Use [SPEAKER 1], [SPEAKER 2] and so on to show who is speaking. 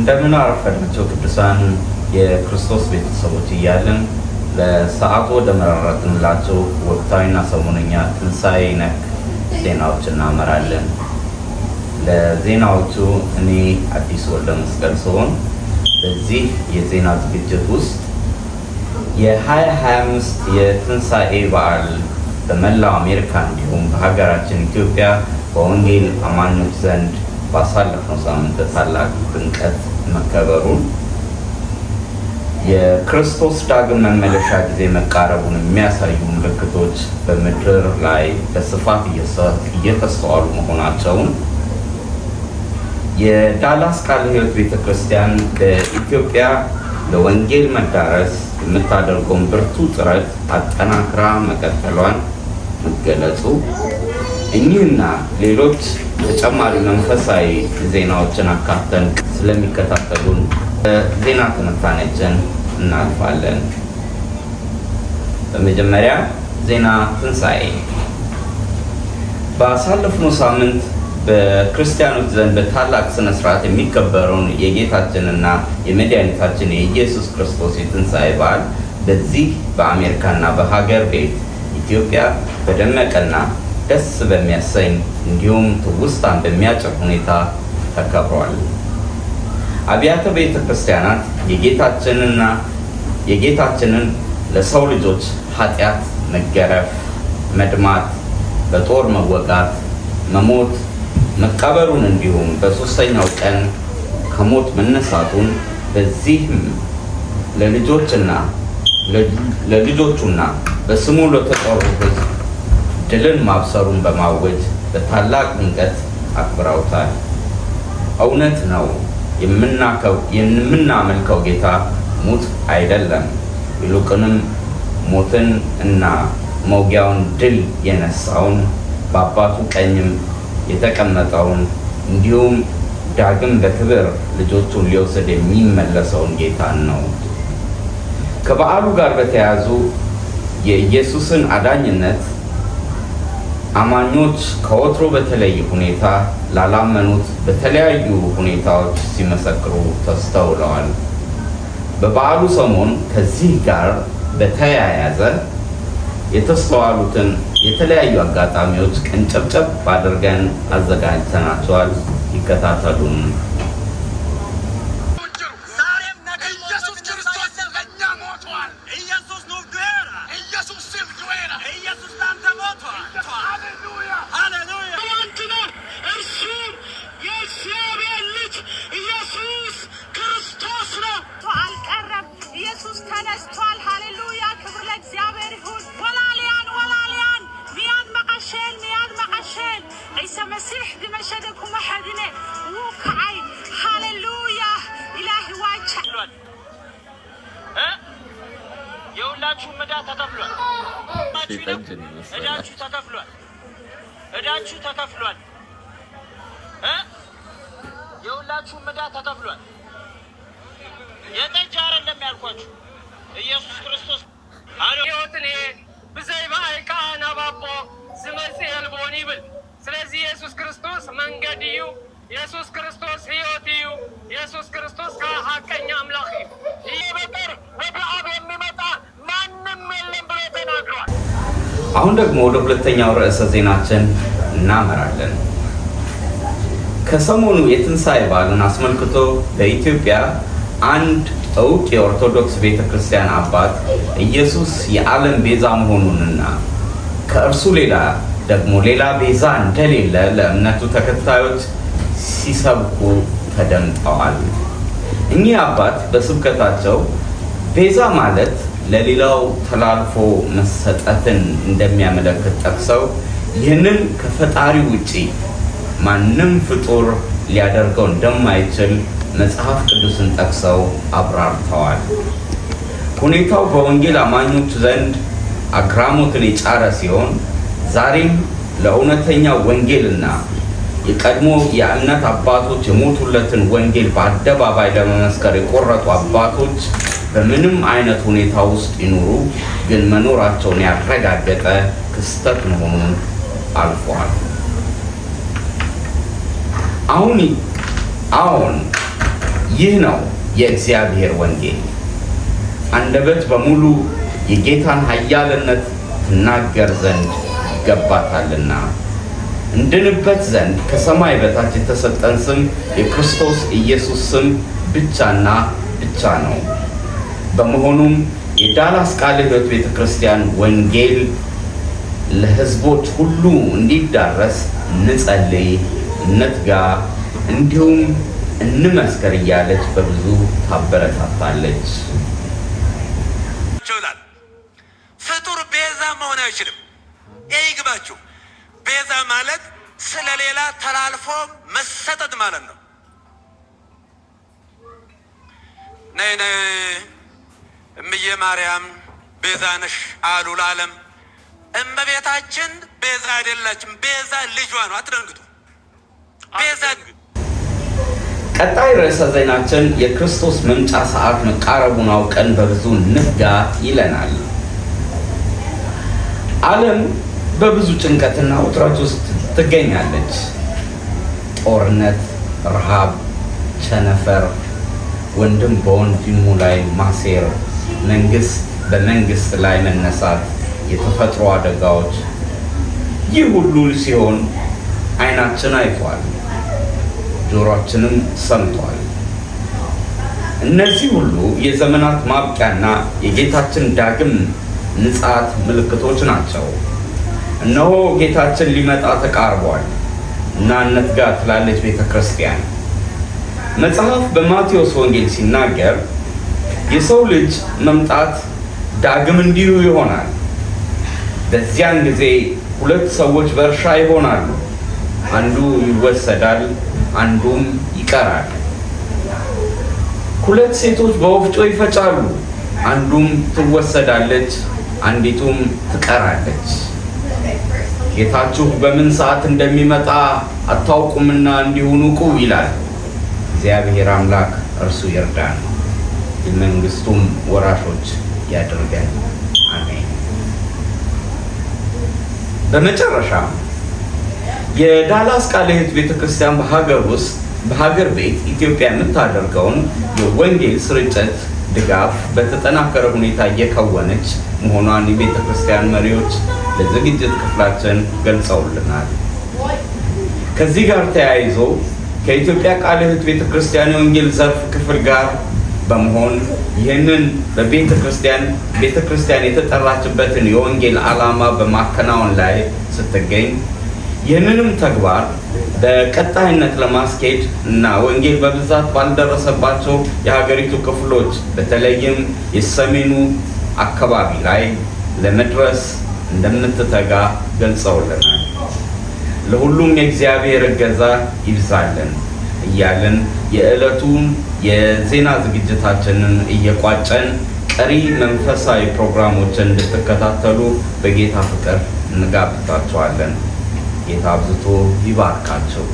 [SPEAKER 1] እንደምን አረፈዳችሁ ቅዱሳን የክርስቶስ ቤተሰቦች እያልን ለሰዓቱ ወደ መረጥንላችሁ ወቅታዊና ሰሞነኛ ትንሣኤ ነክ ዜናዎች እናመራለን። ለዜናዎቹ እኔ አዲስ ወልደ መስቀል ሲሆን በዚህ የዜና ዝግጅት ውስጥ የ2025 የትንሣኤ በዓል በመላው አሜሪካ እንዲሁም በሀገራችን ኢትዮጵያ በወንጌል አማኞች ዘንድ ባሳለፍነው ሳምንት ታላቅ ድምቀት መከበሩን የክርስቶስ ዳግም መመለሻ ጊዜ መቃረቡን የሚያሳዩ ምልክቶች በምድር ላይ በስፋት እየተስተዋሉ መሆናቸውን የዳላስ ቃለ ሕይወት ቤተክርስቲያን በኢትዮጵያ ለወንጌል መዳረስ የምታደርገውን ብርቱ ጥረት አጠናክራ መቀጠሏን መገለጹ እኚህና ሌሎች ተጨማሪ መንፈሳዊ ዜናዎችን አካተን ስለሚከታተሉን ዜና ትንታኔያችን እናልፋለን። በመጀመሪያ ዜና ትንሣኤ። ባሳለፍነው ሳምንት በክርስቲያኖች ዘንድ በታላቅ ስነ ስርዓት የሚከበረውን የጌታችንና የመድኃኒታችን የኢየሱስ ክርስቶስ የትንሣኤ በዓል በዚህ በአሜሪካና በሀገር ቤት ኢትዮጵያ በደመቀና ደስ በሚያሰኝ እንዲሁም ትውስታን በሚያጭር ሁኔታ ተከብሯል። አብያተ ቤተ ክርስቲያናት የጌታችንን ለሰው ልጆች ኃጢአት መገረፍ፣ መድማት፣ በጦር መወጋት፣ መሞት፣ መቀበሩን እንዲሁም በሦስተኛው ቀን ከሞት መነሳቱን በዚህም ለልጆቹና በስሙ ለተጠሩ ሕዝብ ድልን ማብሰሩን በማወጅ በታላቅ ድምቀት አክብረውታል። እውነት ነው፣ የምናመልከው ጌታ ሙት አይደለም። ይልቁንም ሞትን እና መውጊያውን ድል የነሳውን በአባቱ ቀኝም የተቀመጠውን እንዲሁም ዳግም በክብር ልጆቹን ሊወስድ የሚመለሰውን ጌታን ነው። ከበዓሉ ጋር በተያያዙ የኢየሱስን አዳኝነት አማኞች ከወትሮ በተለየ ሁኔታ ላላመኑት በተለያዩ ሁኔታዎች ሲመሰክሩ ተስተውለዋል። በበዓሉ ሰሞን ከዚህ ጋር በተያያዘ የተስተዋሉትን የተለያዩ አጋጣሚዎች ቀንጨብጨብ አድርገን አዘጋጅተናቸዋል። ይከታተሉን።
[SPEAKER 2] የሁላችሁ ዕዳ ተከፍሏል። እዳችሁ ተከፍሏል። የሁላችሁ ዕዳ ተከፍሏል። የጠጅ አይደለም ያልኳችሁ ኢየሱስ ክርስቶስ ሕይወትን ብዘይ ባይካ ነባቦ ዝመጽእ የልቦን ይብል። ስለዚህ ኢየሱስ ክርስቶስ መንገድ እዩ፣ ኢየሱስ ክርስቶስ ሕይወት እዩ፣ ኢየሱስ ክርስቶስ ከሐቀኛ አምላክ እዩ። ይህ በቀር ወደ አብ የሚመጣ ማንም የለም ብሎ ተናግሯል።
[SPEAKER 1] አሁን ደግሞ ወደ ሁለተኛው ርዕሰ ዜናችን እናመራለን። ከሰሞኑ የትንሣኤ በዓልን አስመልክቶ በኢትዮጵያ አንድ እውቅ የኦርቶዶክስ ቤተክርስቲያን አባት ኢየሱስ የዓለም ቤዛ መሆኑንና ከእርሱ ሌላ ደግሞ ሌላ ቤዛ እንደሌለ ለእምነቱ ተከታዮች ሲሰብኩ ተደምጠዋል። እኚህ አባት በስብከታቸው ቤዛ ማለት ለሌላው ተላልፎ መሰጠትን እንደሚያመለክት ጠቅሰው ይህንን ከፈጣሪ ውጪ ማንም ፍጡር ሊያደርገው እንደማይችል መጽሐፍ ቅዱስን ጠቅሰው አብራርተዋል። ሁኔታው በወንጌል አማኞች ዘንድ አግራሞትን የጫረ ሲሆን ዛሬም ለእውነተኛው ወንጌልና የቀድሞ የእምነት አባቶች የሞቱለትን ወንጌል በአደባባይ ለመመስከር የቆረጡ አባቶች በምንም አይነት ሁኔታ ውስጥ ይኑሩ ግን መኖራቸውን ያረጋገጠ ክስተት መሆኑን አልፏል። አሁን ይህ ነው የእግዚአብሔር ወንጌል። አንደበት በሙሉ የጌታን ኃያልነት ትናገር ዘንድ ይገባታልና። እንድንበት ዘንድ ከሰማይ በታች የተሰጠን ስም የክርስቶስ ኢየሱስ ስም ብቻና ብቻ ነው። በመሆኑም የዳላስ ቃለ ሕይወት ቤተክርስቲያን ወንጌል ለሕዝቦች ሁሉ እንዲዳረስ እንጸልይ፣ እንትጋ፣ እንዲሁም እንመስከር እያለች በብዙ ታበረታታለች።
[SPEAKER 3] ፍጡር ቤዛ መሆን አይችልም። ይግባችሁ። ቤዛ ማለት ስለሌላ ተላልፎ መሰጠት ማለት ነው። ነይ ነይ እምዬ ማርያም ቤዛ ነሽ አሉ ለዓለም። እመቤታችን ቤዛ አይደላችም። ቤዛ ልጇ ነው። አትደንግጡ። ቤዛ
[SPEAKER 1] ቀጣይ ርዕሰ ዜናችን የክርስቶስ መምጫ ሰዓት መቃረቡን አውቀን በብዙ ንፍጋ ይለናል። ዓለም በብዙ ጭንቀትና ውጥረት ውስጥ ትገኛለች። ጦርነት፣ ረሃብ፣ ቸነፈር፣ ወንድም በወንድሙ ላይ ማሴር፣ መንግስት በመንግስት ላይ መነሳት፣ የተፈጥሮ አደጋዎች፣ ይህ ሁሉ ሲሆን ዓይናችን አይቷል፣ ጆሮአችንም ሰምቷል። እነዚህ ሁሉ የዘመናት ማብቂያና የጌታችን ዳግም ምጽአት ምልክቶች ናቸው። እነሆ ጌታችን ሊመጣ ተቃርቧል እና እንትጋ ትላለች ቤተ ክርስቲያን። መጽሐፍ በማቴዎስ ወንጌል ሲናገር የሰው ልጅ መምጣት ዳግም እንዲሁ ይሆናል። በዚያን ጊዜ ሁለት ሰዎች በእርሻ ይሆናሉ፣ አንዱ ይወሰዳል፣ አንዱም ይቀራል። ሁለት ሴቶች በወፍጮ ይፈጫሉ፣ አንዱም ትወሰዳለች፣ አንዲቱም ትቀራለች። ጌታችሁ በምን ሰዓት እንደሚመጣ አታውቁምና እንዲሁ ንቁ ይላል። እግዚአብሔር አምላክ እርሱ ይርዳን፣ የመንግስቱም ወራሾች ያድርገን። አሜን። በመጨረሻ የዳላስ ቃለ ሕይወት ቤተክርስቲያን በሀገር ቤት ኢትዮጵያ የምታደርገውን የወንጌል ስርጭት ድጋፍ በተጠናከረ ሁኔታ እየከወነች መሆኗን የቤተ ክርስቲያን መሪዎች ለዝግጅት ክፍላችን ገልጸውልናል። ከዚህ ጋር ተያይዞ ከኢትዮጵያ ቃለ ሕይወት ቤተ ክርስቲያን የወንጌል ዘርፍ ክፍል ጋር በመሆን ይህንን በቤተ ክርስቲያን የተጠራችበትን የወንጌል ዓላማ በማከናወን ላይ ስትገኝ ይህንንም ተግባር በቀጣይነት ለማስኬድ እና ወንጌል በብዛት ባልደረሰባቸው የሀገሪቱ ክፍሎች በተለይም የሰሜኑ አካባቢ ላይ ለመድረስ እንደምትተጋ ገልጸውልናል። ለሁሉም የእግዚአብሔር እገዛ ይብዛልን እያልን የዕለቱን የዜና ዝግጅታችንን እየቋጨን ቀሪ መንፈሳዊ ፕሮግራሞችን እንድትከታተሉ በጌታ ፍቅር እንጋብዛችኋለን። ጌታ አብዝቶ ይባርካቸው።